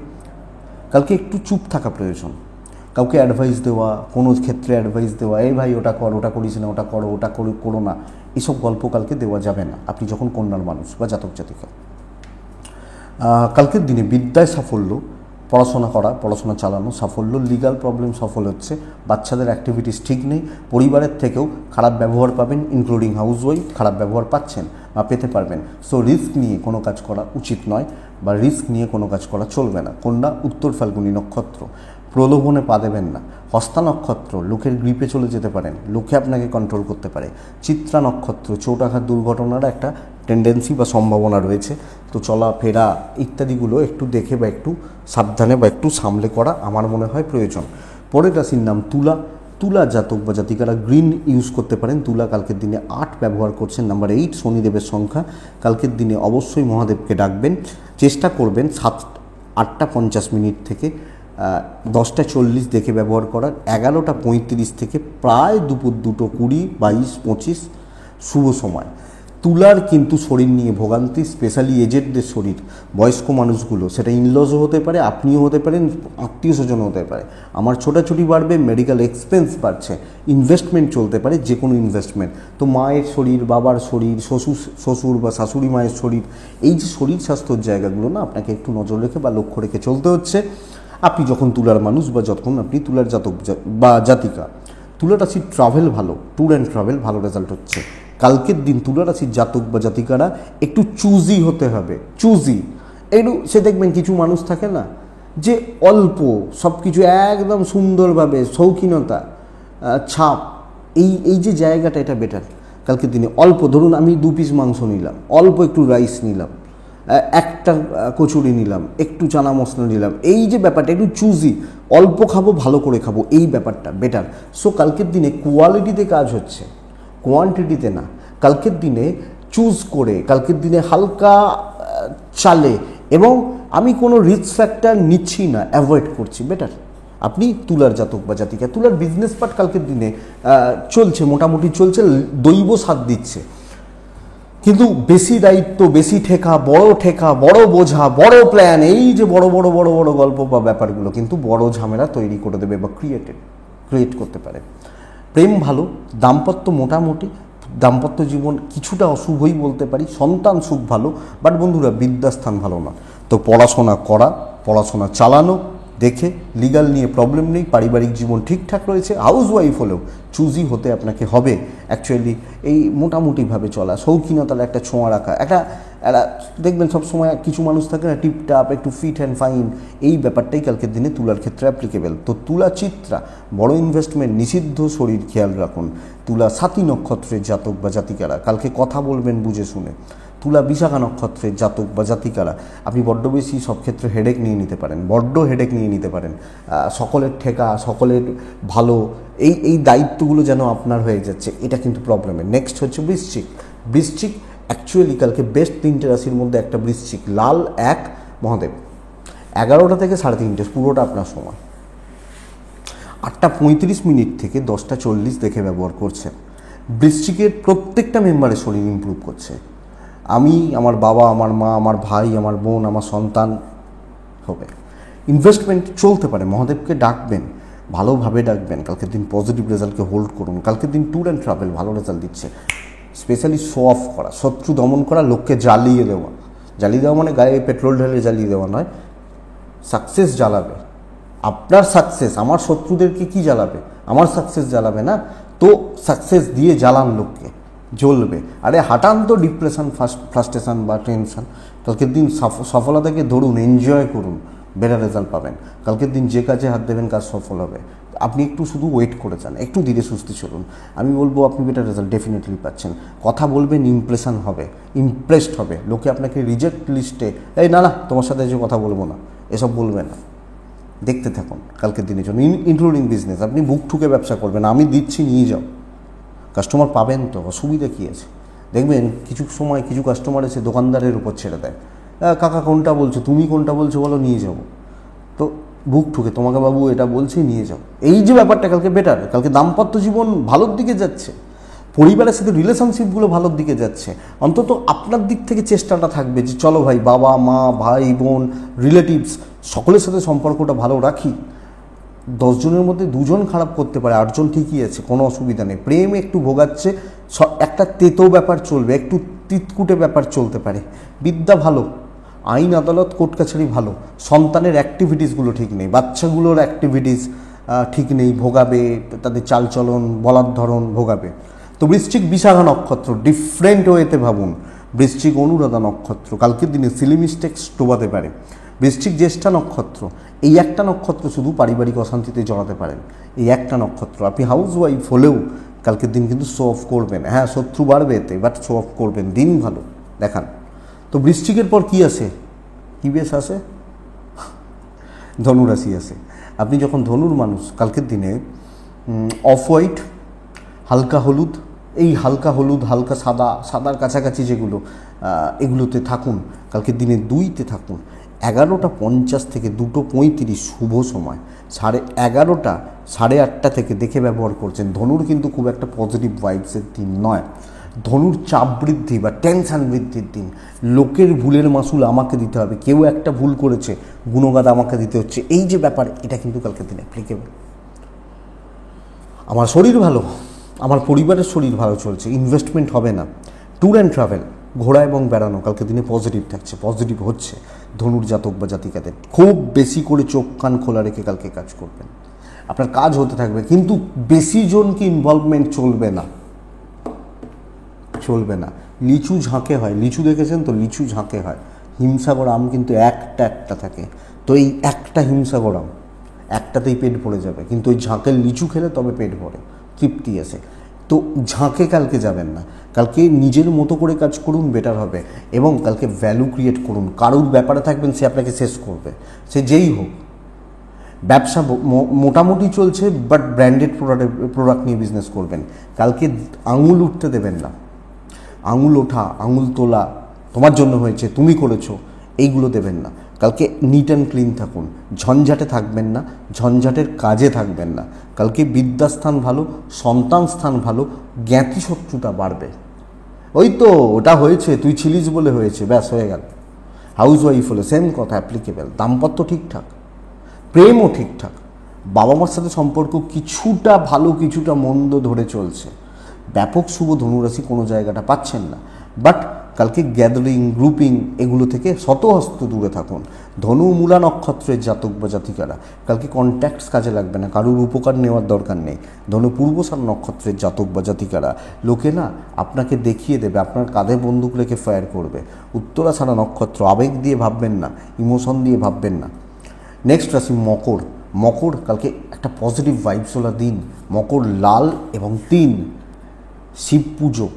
কালকে একটু চুপ থাকা প্রয়োজন। কাউকে অ্যাডভাইস দেওয়া, কোনো ক্ষেত্রে অ্যাডভাইস দেওয়া, এই ভাই ওটা কর, ওটা করিস না, ওটা করো, ওটা করো না, এসব গল্প কালকে দেওয়া যাবে না আপনি যখন কন্যার মানুষ বা জাতক জাতিকা। কালকের দিনে বিদ্যায় সাফল্য, পড়াশোনা করা, পড়াশোনা চালানো সাফল্য। লিগাল প্রবলেম সফল হচ্ছে, বাচ্চাদের অ্যাক্টিভিটিস ঠিক নেই, পরিবারের থেকেও খারাপ ব্যবহার পাবেন, ইনক্লুডিং হাউসওয়াইফ খারাপ ব্যবহার পাচ্ছেন বা পেতে পারবেন। সো রিস্ক নিয়ে কোনো কাজ করা উচিত নয় বা রিস্ক নিয়ে কোনো কাজ করা চলবে না। কন্যা উত্তর ফাল্গুনী নক্ষত্র, প্রলোভনে পা দেবেন না। হস্তা নক্ষত্র, লোকের গ্রিপে চলে যেতে পারেন, লোকে আপনাকে কন্ট্রোল করতে পারে। চিত্রা নক্ষত্র, চোট আঘাত দুর্ঘটনার একটা টেন্ডেন্সি বা সম্ভাবনা রয়েছে, তো চলাফেরা ইত্যাদিগুলো একটু দেখে বা একটু সাবধানে বা একটু সামলে করা আমার মনে হয় প্রয়োজন। পরের রাশির নাম তুলা। তুলা জাতক বা জাতিকারা গ্রিন ইউজ করতে পারেন। তুলা কালকের দিনে 8 ব্যবহার করছেন, নাম্বার 8 শনিদেবের সংখ্যা। কালকের দিনে অবশ্যই মহাদেবকে ডাকবেন, চেষ্টা করবেন 8:50 থেকে 10:40 দেখে ব্যবহার করার। 11:35 থেকে প্রায় দুপুর 2:20, 22, 25 শুভ সময়। তুলার কিন্তু শরীর নিয়ে ভোগান্তি, স্পেশালি এজেডদের শরীর, বয়স্ক মানুষগুলো, সেটা ইনলজও হতে পারে, আপনিও হতে পারেন, আত্মীয় স্বজনও হতে পারে। আমার ছোটাছুটি বাড়বে, মেডিকেল এক্সপেন্স বাড়ছে, ইনভেস্টমেন্ট চলতে পারে, যে কোনো ইনভেস্টমেন্ট। তো মায়ের শরীর, বাবার শরীর, শ্বশুর বা শাশুড়ি মায়ের শরীর, এই যে শরীর স্বাস্থ্যর জায়গাগুলো না আপনাকে একটু নজর রেখে বা লক্ষ্য রেখে চলতে হচ্ছে। আপনি যখন তুলার মানুষ বা যখন আপনি তুলার জাতক বা জাতিকা, তুলা রাশির ট্রাভেল ভালো, ট্যুর অ্যান্ড ট্রাভেল ভালো রেজাল্ট হচ্ছে। কালকের দিন তুলা রাশির জাতক বা জাতিকারা একটু চুজি হতে হবে, চুজি একটু। সে দেখবেন কিছু মানুষ থাকে না যে অল্প সব কিছু একদম সুন্দরভাবে শৌখিনতা ছাপ, এই যে জায়গাটা, এটা বেটার। কালকের দিনে অল্প, ধরুন আমি 2 পিস মাংস নিলাম, অল্প একটু রাইস নিলাম, একটা কচুরি নিলাম, একটু চানা মশলা নিলাম, এই যে ব্যাপারটা একটু চুজি, অল্প খাবো ভালো করে খাবো, এই ব্যাপারটা বেটার। সো কালকের দিনে কোয়ালিটিতে কাজ হচ্ছে, কোয়ান্টিটিতে না। কালকের দিনে চুজ করে, কালকের দিনে হালকা চালে, এবং আমি কোনো রিস্ক ফ্যাক্টর নিচ্ছি না, অ্যাভয়েড করছি, বেটার। আপনি তুলার জাতক বা জাতিকা, তুলার বিজনেস পার্ট কালকের দিনে চলছে, মোটামুটি চলছে, দৈব সাথ দিচ্ছে। কিন্তু বেশি দায়িত্ব, বেশি ঠেকা, বড় বোঝা, বড় প্ল্যান, এই যে বড় বড় বড় বড় গল্প বা ব্যাপারগুলো কিন্তু বড় ঝামেলা তৈরি করে দেবে বা ক্রিয়েট করতে পারে। প্রেম ভালো, দাম্পত্য মোটামুটি, দাম্পত্য জীবন কিছুটা অশুভই বলতে পারি, সন্তান সুখ ভালো, বাট বন্ধুরা বিদ্যাস্থান ভালো না। তো পড়াশোনা করা, পড়াশোনা চালানো দেখে, লিগাল নিয়ে প্রবলেম নেই, পারিবারিক জীবন ঠিকঠাক রয়েছে। হাউস ওয়াইফ হলেও চুজি হতে আপনাকে হবে। অ্যাকচুয়ালি এই মোটামুটিভাবে চলা, শৌখিনতার একটা ছোঁয়া রাখা, একটা দেখবেন সবসময় কিছু মানুষ থাকে না টিপটাপ, একটু ফিট অ্যান্ড ফাইন, এই ব্যাপারটাই কালকের দিনে তুলার ক্ষেত্রে অ্যাপ্লিকেবল। তো তুলা চিত্রা, বড় ইনভেস্টমেন্ট নিষিদ্ধ, শরীর খেয়াল রাখুন। তুলা সাতী নক্ষত্রের জাতক বা জাতিকারা কালকে কথা বলবেন বুঝে শুনে। তুলা বিশাখা নক্ষত্রের জাতক বা জাতিকারা আপনি বড্ড বেশি সব ক্ষেত্রে হেডেক নিয়ে নিতে পারেন, সকলের ঠেকা, সকলের ভালো, এই দায়িত্বগুলো যেন আপনার হয়ে যাচ্ছে, এটা কিন্তু প্রবলেমের। নেক্সট হচ্ছে বৃশ্চিক অ্যাকচুয়ালি কালকে বেস্ট 3টে রাশির মধ্যে একটা বৃশ্চিক। লাল 1 মহাদেব, 11টা থেকে 3:30 পুরোটা আপনার সময়। 8:35 থেকে 10:40 দেখে ব্যবহার করছেন। বৃশ্চিকের প্রত্যেকটা মেম্বারের শরীর ইমপ্রুভ করছে। আমি, আমার বাবা, আমার মা, আমার ভাই, আমার বোন, আমার সন্তান হবে। ইনভেস্টমেন্ট চলতে পারে, মহাদেবকে ডাকবেন, ভালোভাবে ডাকবেন। কালকের দিন পজিটিভ রেজাল্টকে হোল্ড করুন। কালকের দিন ট্যুর অ্যান্ড ট্রাভেল ভালো রেজাল্ট দিচ্ছে। স্পেশালি শো অফ করা, শত্রু দমন করা, লোককে জ্বালিয়ে দেওয়া মানে গায়ে পেট্রোল ঢেলে জ্বালিয়ে দেওয়া নয়, সাকসেস জ্বালাবে। আপনার সাকসেস আমার শত্রুদেরকে কি জ্বালাবে? আমার সাকসেস জ্বালাবে না। তো সাকসেস দিয়ে জ্বালান লোককে, জ্বলবে। আরে হাঁটান তো ডিপ্রেশন, ফ্রাস্ট্রেশন বা টেনশন। কালকের দিন সফলতাকে ধরুন, এনজয় করুন, বেটার রেজাল্ট পাবেন। কালকের দিন যে কাজে হাত দেবেন কাজ সফল হবে। আপনি একটু শুধু ওয়েট করে যান, একটু ধীরে সুস্থে চলুন। আমি বলবো আপনি বেটার রেজাল্ট ডেফিনেটলি পাচ্ছেন। কথা বলবেন, ইমপ্রেশন হবে, ইমপ্রেসড হবে লোকে। আপনাকে রিজেক্ট লিস্টে, এই না তোমার সাথে যে কথা বলবো না, এসব বলবে না। দেখতে থাকুন কালকের দিনের জন্য, ইনক্লুডিং বিজনেস। আপনি বুক ঠুকে ব্যবসা করবেন, আমি দিচ্ছি নিয়ে যাও, কাস্টমার পাবেন তো, অসুবিধা কী আছে? দেখবেন কিছু সময় কিছু কাস্টমার এসে দোকানদারের উপর ছেড়ে দেয়, কাকা কোনটা বলছো, তুমি কোনটা বলছো বলো, নিয়ে যাবো। তো বুক ঠুকে তোমাকে বাবু এটা বলছি নিয়ে যাও, এই যে ব্যাপারটা কালকে বেটার। কালকে দাম্পত্য জীবন ভালোর দিকে যাচ্ছে, পরিবারের সাথে রিলেশনশিপগুলো ভালোর দিকে যাচ্ছে। অন্তত আপনার দিক থেকে চেষ্টাটা থাকবে যে চলো ভাই, বাবা মা, ভাই বোন, রিলেটিভস সকলের সাথে সম্পর্কটা ভালো রাখি। 10 জনের মধ্যে 2 জন খারাপ করতে পারে, 8 জন ঠিকই আছে, কোনো অসুবিধা নেই। প্রেম একটু ভোগাচ্ছে, একটা তেতো ব্যাপার চলবে, একটু তিতকুটে ব্যাপার চলতে পারে। বিদ্যা ভালো, আইন আদালত কোর্ট কাছারি ভালো। সন্তানের অ্যাক্টিভিটিসগুলো ঠিক নেই, বাচ্চাগুলোর অ্যাক্টিভিটিস ঠিক নেই, ভোগাবে, তাদের চালচলন, বলার ধরন ভোগাবে। তো বৃশ্চিক বিশাখা নক্ষত্র, ডিফারেন্ট ওয়েতে ভাবুন। বৃশ্চিক অনুরাধা নক্ষত্র, কালকের দিনে সিলি মিস্টেক্স ডোবাতে পারে। বৃশ্চিক জ্যেষ্ঠা নক্ষত্র, এই একটা নক্ষত্র শুধু পারিবারিক অশান্তিতে জড়াতে পারেন। এই একটা নক্ষত্র, আপনি হাউস ওয়াইফ হলেও কালকের দিন কিন্তু শো অফ করবেন। হ্যাঁ, শত্রু বাড়বে এতে, বাট শো অফ করবেন, দিন ভালো দেখান। তো বৃশ্চিকের পর কি আসে, কি বেশ আসে? ধনুরাশি আসে। আপনি যখন ধনুর মানুষ, কালকের দিনে অফ হোয়াইট, হালকা হলুদ, এই হালকা হলুদ, হালকা সাদা, সাদার কাছাকাছি যেগুলো, এগুলোতে থাকুন। কালকের দিনে 2তে থাকুন। 11:50 থেকে 2:35 শুভ সময়। 11:30 8:30 থেকে দেখে ব্যবহার করছেন। ধনুর কিন্তু খুব একটা পজিটিভ ভাইবসের দিন নয়। ধনুর চাপ বৃদ্ধি বা টেনশন বৃদ্ধির দিন। লোকের ভুলের মাসুল আমাকে দিতে হবে, কেউ একটা ভুল করেছে গুণগাদ আমাকে দিতে হচ্ছে, এই যে ব্যাপার, এটা কিন্তু কালকের দিনে অ্যাপ্লিকেবল। আমার শরীর ভালো, আমার পরিবারের শরীর ভালো চলছে, ইনভেস্টমেন্ট হবে না, ট্যুর অ্যান্ড ট্রাভেল, ঘোরা এবং বেড়ানো কালকে দিনে পজিটিভ থাকছে, পজিটিভ হচ্ছে। ধনুর জাতক বা জাতিকাদের খুব বেশি করে চোখ কান খোলা রেখে কালকে কাজ করবেন, আপনার কাজ হতে থাকবে, কিন্তু বেশি জনকে ইনভলভমেন্ট চলবে না, চলবে না। লিচু ঝাঁকে হয়, লিচু দেখেছেন তো, লিচু ঝাঁকে হয়, হিমসাগর আম কিন্তু একটা একটা থাকে, তো এই একটা হিমসাগর আম একটাতেই পেট ভরে যাবে, কিন্তু ওই ঝাঁকের লিচু খেলে তবে পেট ভরে, তৃপ্তি আসে। তো ঝাঁকে কালকে যাবেন না, কালকে নিজের মতো করে কাজ করুন, বেটার হবে। এবং কালকে ভ্যালু ক্রিয়েট করুন, কারুর ব্যাপারে থাকবেন সে আপনাকে শেষ করবে, সে যেই হোক। ব্যবসা মোটামুটি চলছে, বাট ব্র্যান্ডেড প্রোডাক্ট নিয়ে বিজনেস করবেন। কালকে আঙুল উঠতে দেবেন না, আঙুল ওঠা, আঙুল তোলা, তোমার জন্য হয়েছে, তুমি করেছো, এইগুলো দেবেন না। কালকে নিট অ্যান্ড ক্লিন থাকুন, ঝঞ্ঝাটে থাকবেন না, ঝঞ্ঝাটের কাজে থাকবেন না। কালকে বিদ্যাস্থান ভালো, সন্তান স্থান ভালো, জ্ঞাতি শত্রুতা বাড়বে। ওই তো ওটা হয়েছে, তুই ছিলিস বলে হয়েছে, ব্যাস হয়ে গেল। হাউস ওয়াইফ হলে সেম কথা অ্যাপ্লিকেবল, দাম্পত্য ঠিকঠাক, প্রেমও ঠিকঠাক, বাবা মার সাথে সম্পর্ক কিছুটা ভালো কিছুটা মন্দ ধরে চলছে। ব্যাপক শুভ ধনুরাশি কোনো জায়গাটা পাচ্ছেন না, বাট কালকে গ্যাদারিং, গ্রুপিং, এগুলো থেকে শতহস্ত দূরে থাকুন। ধনু মূলা নক্ষত্রের জাতক বা জাতিকারা কালকে কন্ট্যাক্টস কাজে লাগবে না, কারুর উপকার নেওয়ার দরকার নেই। ধনু পূর্বসার নক্ষত্রের জাতক বা জাতিকারা লোকে না আপনাকে দেখিয়ে দেবে, আপনার কাঁধে বন্দুক রেখে ফায়ার করবে। উত্তরা সারা নক্ষত্র, আবেগ দিয়ে ভাববেন না, ইমোশন দিয়ে ভাববেন না। নেক্সট রাশি মকর। মকর কালকে একটা পজিটিভ ভাইবসওয়ালা দিন। মকর লাল এবং 3 শিব পুজো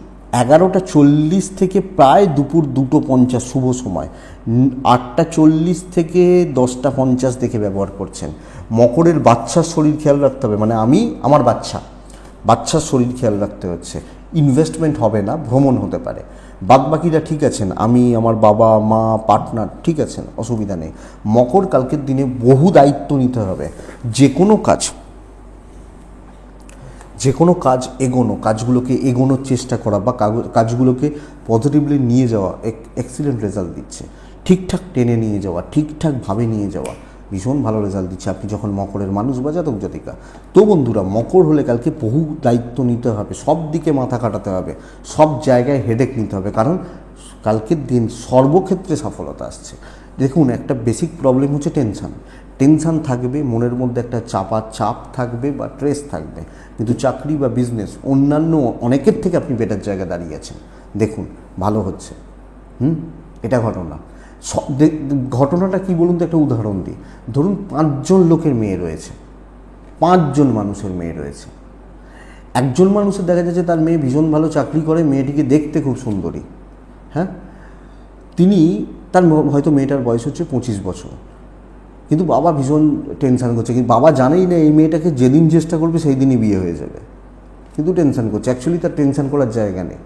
11:40 থেকে প্রায় দুপুর 2:50 শুভ সময়, 8:40 থেকে 10:50 দেখে ব্যবহার করছেন। মকরের বাচ্চার শরীর খেয়াল রাখতে হবে, মানে আমি আমার বাচ্চার শরীর খেয়াল রাখতে হচ্ছে। ইনভেস্টমেন্ট হবে না, ভ্রমণ হতে পারে। বাদবাকিরা ঠিক আছেন, আমি, আমার বাবা মা, পার্টনার ঠিক আছেন, অসুবিধা নেই। মকর কালকের দিনে বহু দায়িত্ব নিতে হবে, যে কোনো কাজ কাজগুলোকে এগোনোর চেষ্টা করা বা কাজগুলোকে পজিটিভলি নিয়ে যাওয়া এক্সিলেন্ট রেজাল্ট দিচ্ছে। ঠিকঠাক টেনে নিয়ে যাওয়া, ঠিকঠাকভাবে নিয়ে যাওয়া ভীষণ ভালো রেজাল্ট দিচ্ছে আপনি যখন মকরের মানুষ বা জাতক জাতিকা। তো বন্ধুরা, মকর হলে কালকে বহু দায়িত্ব নিতে হবে, সব দিকে মাথা কাটাতে হবে, সব জায়গায় হেডেক নিতে হবে, কারণ কালকের দিন সর্বক্ষেত্রে সফলতা আসছে। দেখুন, একটা বেসিক প্রবলেম হচ্ছে টেনশান থাকবে, মনের মধ্যে একটা চাপ থাকবে বা স্ট্রেস থাকবে, কিন্তু চাকরি বা বিজনেস অন্যান্য অনেকের থেকে আপনি বেটার জায়গায় দাঁড়িয়ে আছেন। দেখুন ভালো হচ্ছে, এটা ঘটনাটা কি বলুন তো, একটা উদাহরণ দিই। ধরুন 5 জন লোকের মেয়ে রয়েছে, 5 জন মানুষের মেয়ে রয়েছে। একজন মানুষের দেখা যাচ্ছে তার মেয়ে ভীষণ ভালো চাকরি করে, মেয়েটিকে দেখতে খুব সুন্দরী, হ্যাঁ, তার হয়তো মেয়েটার বয়স হচ্ছে 25 বছর, কিন্তু বাবা ভীষণ টেনশান করছে, কিন্তু বাবা জানেই না এই মেয়েটাকে যেদিন চেষ্টা করবে সেই দিনই বিয়ে হয়ে যাবে, কিন্তু টেনশান করছে। অ্যাকচুয়ালি তার টেনশান করার জায়গা নেই।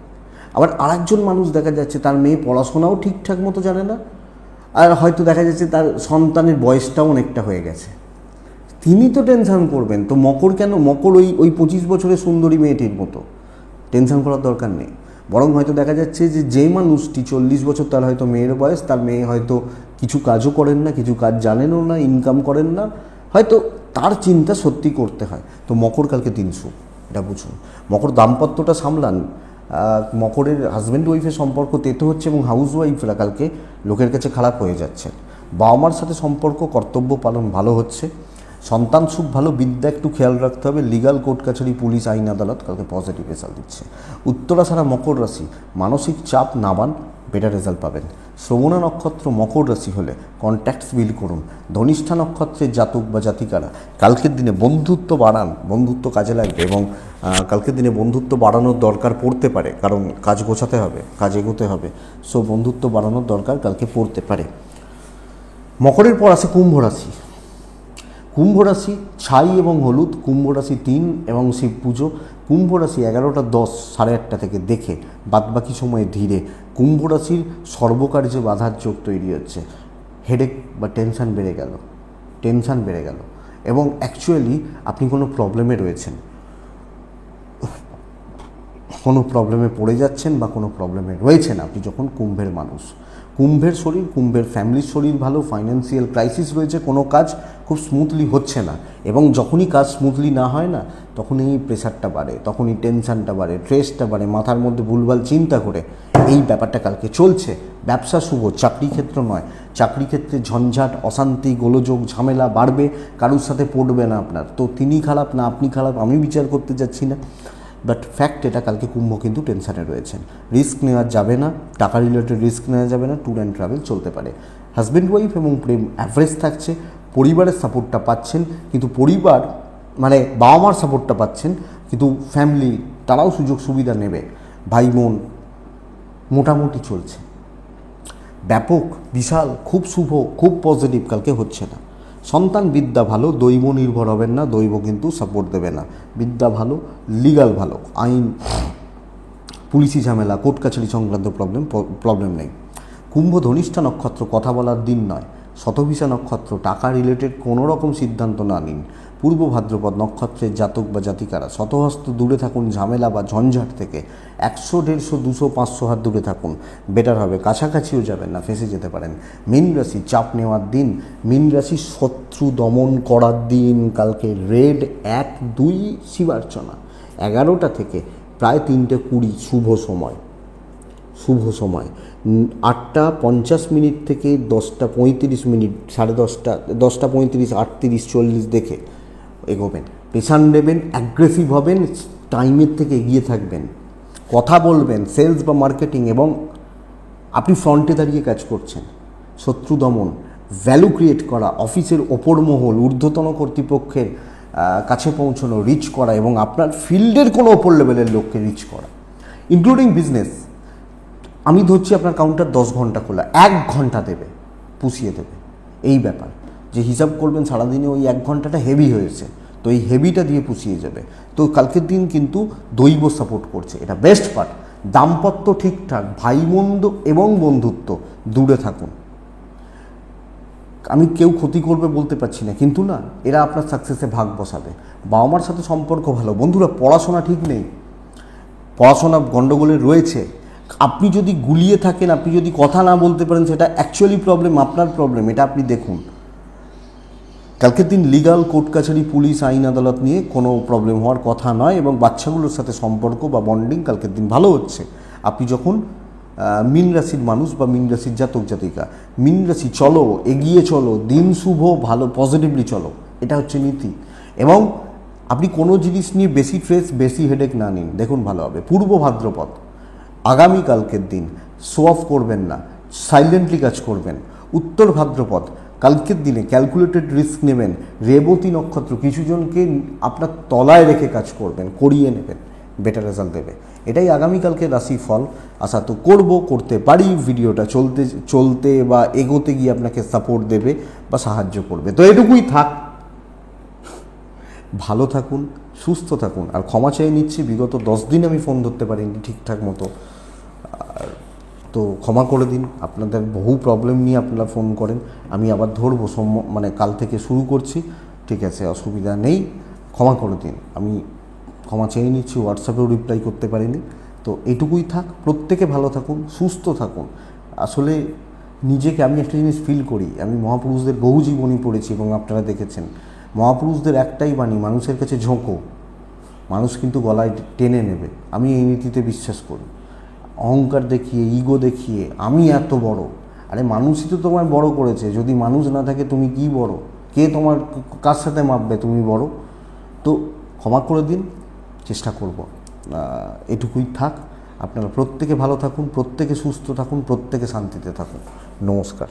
আবার আরেকজন মানুষ দেখা যাচ্ছে তার মেয়ে পড়াশোনাও ঠিকঠাক মতো জানে না, আর হয়তো দেখা যাচ্ছে তার সন্তানের বয়সটাও অনেকটা হয়ে গেছে, তিনি তো টেনশান করবেন। তো মকর কেন? মকর ওই 25 বছরের সুন্দরী মেয়েটির মতো টেনশান করার দরকার নেই। বরং হয়তো দেখা যাচ্ছে যে মানুষটি 40 বছর, তার হয়তো মেয়ের বয়স, তার মেয়ে হয়তো কিছু কাজও করেন না, কিছু কাজ জানেনও না, ইনকাম করেন না, হয়তো তার চিন্তা সত্যি করতে হয়। তো মকর কালকে 300, এটা বুঝুন। মকর দাম্পত্যটা সামলান, মকরের হাজব্যান্ড ওয়াইফের সম্পর্ক তেতো হচ্ছে এবং হাউস ওয়াইফরা কালকে লোকের কাছে খারাপ হয়ে যাচ্ছে। বাবা মার সাথে সম্পর্ক, কর্তব্য পালন ভালো হচ্ছে। সন্তান সুখ ভালো, বিদ্যা একটু খেয়াল রাখতে হবে। লিগাল কোর্ট কাছারি, পুলিশ, আইন আদালত কালকে পজিটিভ রেজাল্ট দিচ্ছে। উত্তরা সারা মকর রাশি, মানসিক চাপ নাবান, বেটার রেজাল্ট পাবেন। শ্রবণা নক্ষত্র মকর রাশি হলে কন্ট্যাক্টস বিল্ড করুন। ধনিষ্ঠা নক্ষত্রের জাতক বা জাতিকারা কালকের দিনে বন্ধুত্ব বাড়ান, বন্ধুত্ব কাজে লাগবে, এবং কালকের দিনে বন্ধুত্ব বাড়ানোর দরকার পড়তে পারে, কারণ কাজ গোছাতে হবে, কাজ এগোতে হবে, সো বন্ধুত্ব বাড়ানোর দরকার কালকে পড়তে পারে। মকরের পর আসে কুম্ভ রাশি। কুম্ভ রাশি ছাই এবং হলুদ, কুম্ভ রাশি 3 এবং শিব পুজো। কুম্ভ রাশি 11:10 8:30 থেকে দেখে বাদবাকি সময়ে ধীরে। কুম্ভ রাশির সর্বকার্যে বাধার যোগ তৈরি হচ্ছে, হেডেক বা টেনশান বেড়ে গেল, এবং অ্যাকচুয়ালি আপনি কোনো প্রবলেমে রয়েছেন। কোনো প্রবলেমে পড়ে যাচ্ছেন বা কোনো প্রবলেমে রয়েছেন আপনি যখন কুম্ভের মানুষ। কুম্ভের শরীর, কুম্ভের ফ্যামিলির শরীর ভালো, ফাইন্যান্সিয়াল ক্রাইসিস রয়েছে, কোনো কাজ খুব স্মুথলি হচ্ছে না, এবং যখনই কাজ স্মুথলি না হয় না তখনই প্রেশারটা বাড়ে, তখনই টেনশানটা বাড়ে, স্ট্রেসটা বাড়ে, মাথার মধ্যে ভুলভাল চিন্তা করে এই ব্যাপারটা কালকে চলছে। ব্যবসা শুভ, চাকরি ক্ষেত্র নয়, চাকরি ক্ষেত্রে ঝঞ্ঝাট, অশান্তি, গোলযোগ, ঝামেলা বাড়বে, কারুর সাথে পড়বে না আপনার। তো তিনি খারাপ না আপনি খারাপ আমি বিচার করতে যাচ্ছি না, বাট ফ্যাক্ট এটা, কালকে কুম্ভ কিন্তু টেনশানে রয়েছেন। রিস্ক নেওয়া যাবে না, টাকা রিলেটেড রিস্ক নেওয়া যাবে না, ট্যুর অ্যান্ড ট্রাভেল চলতে পারে। হাজব্যান্ড ওয়াইফ এবং প্রেম অ্যাভারেজ থাকছে, পরিবারের সাপোর্টটা পাচ্ছেন, কিন্তু পরিবার মানে বাবা মার সাপোর্টটা পাচ্ছেন, কিন্তু ফ্যামিলি তারাও সুযোগ সুবিধা নেবে। ভাই বোন মোটামুটি চলছে, ব্যাপক বিশাল খুব শুভ খুব পজিটিভ কালকে হচ্ছে না। সন্তান বিদ্যা ভালো, দৈব নির্ভর হবেন না, দৈব কিন্তু সাপোর্ট দেবে না। বিদ্যা ভালো, লিগাল ভালো, আইন পুলিশি ঝামেলা কোর্ট কাছারি সংক্রান্ত প্রবলেম নেই। কুম্ভ ধনিষ্ঠা নক্ষত্র কথা বলার দিন নয়, শতভিষা নক্ষত্র টাকা রিলেটেড কোনো রকম সিদ্ধান্ত না নিন। পূর্ব ভাদ্রপদ নক্ষত্রের জাতক বা জাতিকারা শতহস্ত দূরে থাকুন ঝামেলা বা ঝঞ্ঝাট থেকে, 100, 150, 200, 500 হাত দূরে থাকুন, বেটার হবে। কাছাকাছিও যাবেন না, ফেঁসে যেতে পারেন। মীন রাশি চাপ নেওয়ার দিন, মীন রাশি শত্রু দমন করার দিন কালকে। রেড 1, 2 শিবার্চনা 11টা থেকে প্রায় 3:20 শুভ সময়, শুভ সময় 8:50 থেকে 10:35, 10:30, 10:35, 38, 40 দেখে এগোবেন। পেছান নেবেন, অ্যাগ্রেসিভ হবেন, টাইমের থেকে এগিয়ে থাকবেন, কথা বলবেন সেলস বা মার্কেটিং, এবং আপনি ফ্রন্টে দাঁড়িয়ে কাজ করছেন। শত্রু দমন, ভ্যালু ক্রিয়েট করা, অফিসের ওপর মহল ঊর্ধ্বতন কর্তৃপক্ষের কাছে পৌঁছানো, রিচ করা, এবং আপনার ফিল্ডের কোনো ওপর লেভেলের লোককে রিচ করা, ইনক্লুডিং বিজনেস। আমি ধরছি আপনার কাউন্টার 10 ঘন্টা খোলা, 1 ঘন্টা দেবে, পুষিয়ে দেবে। এই ব্যাপার যে হিসাব করবেন সারাদিনে ওই 1 ঘন্টাটা হেভি হয়েছে, তো এই হেভিটা দিয়ে পুষিয়ে যাবে। তো কালকের দিন কিন্তু দৈব সাপোর্ট করছে, এটা বেস্ট পার্ট। দাম্পত্য ঠিকঠাক, ভাই বন্ধু এবং বন্ধুত্ব দূরে থাকুন। আমি কেউ ক্ষতি করবে বলতে পারছি না, কিন্তু না, এরা আপনার সাকসেসে ভাগ বসাবে। বাবা মার সাথে সম্পর্ক ভালো। বন্ধুরা পড়াশোনা ঠিক নেই, পড়াশোনা গণ্ডগোলে রয়েছে। আপনি যদি গুলিয়ে থাকেন, আপনি যদি কথা না বলতে পারেন, সেটা অ্যাকচুয়ালি প্রবলেম, আপনার প্রবলেম, এটা আপনি দেখুন। কালকের দিন লিগাল কোর্ট কাছারি পুলিশ আইন আদালত নিয়ে কোনো প্রবলেম হওয়ার কথা নয়, এবং বাচ্চাগুলোর সাথে সম্পর্ক বা বন্ডিং কালকের দিন ভালো হচ্ছে। আপনি যখন মীন রাশির মানুষ বা মীন রাশির জাতক জাতিকা, মীন রাশি চলো, এগিয়ে চলো, দিন শুভ, ভালো পজিটিভলি চলো, এটা হচ্ছে নীতি। এবং আপনি কোনো জিনিস নিয়ে বেশি স্ট্রেস বেশি হেডেক না নিন, দেখুন ভালো হবে। পূর্ব ভাদ্রপদ আগামীকালকের দিন শো অফ করবেন না, সাইলেন্টলি কাজ করবেন। উত্তর ভাদ্রপদ কালকের দিনে ক্যালকুলেটেড রিস্ক নেবেন। রেবতী নক্ষত্র কিছু জনকে আপনার তলায় রেখে কাজ করবেন, করিয়ে নেবেন, বেটার রেজাল্ট দেবে। এটাই আগামীকালকে রাশি ফল। আশা তো করতে পারি ভিডিওটা চলতে বা এগোতে গিয়ে আপনাকে সাপোর্ট দেবে বা সাহায্য করবে। তো এটুকুই থাক, ভালো থাকুন, সুস্থ থাকুন। আর ক্ষমা চেয়ে নিচ্ছি, বিগত 10 দিন আমি ফোন ধরতে পারিনি ঠিকঠাক মতো, তো ক্ষমা করে দিন। আপনাদের বহু প্রবলেম নিয়ে আপনারা ফোন করেন, আমি আবার ধরবো, মানে কাল থেকে শুরু করছি, ঠিক আছে, অসুবিধা নেই, ক্ষমা করে দিন। আমি ক্ষমা চেয়ে নিচ্ছি, হোয়াটসঅ্যাপেও রিপ্লাই করতে পারিনি। তো এটুকুই থাক, প্রত্যেকে ভালো থাকুন, সুস্থ থাকুন। আসলে নিজেকে আমি একটা জিনিস ফিল করি, আমি মহাপুরুষদের বহু জীবনী পড়েছি এবং আপনারা দেখেছেন, মহাপুরুষদের একটাই বাণী, মানুষের কাছে ঝোঁকো, মানুষ কিন্তু গলায় টেনে নেবে। আমি এই নীতিতে বিশ্বাস করি। অহংকার দেখিয়ে, ইগো দেখিয়ে আমি এত বড়, আরে মানুষই তো তোমায় বড় করেছে। যদি মানুষ না থাকে তুমি কি বড়? কে তোমার কার সাথে মাপবে তুমি বড়? তো ক্ষমা করে দিন, চেষ্টা করব। এটুকুই থাক। আপনারা প্রত্যেকে ভালো থাকুন, প্রত্যেকে সুস্থ থাকুন, প্রত্যেকে শান্তিতে থাকুন। নমস্কার।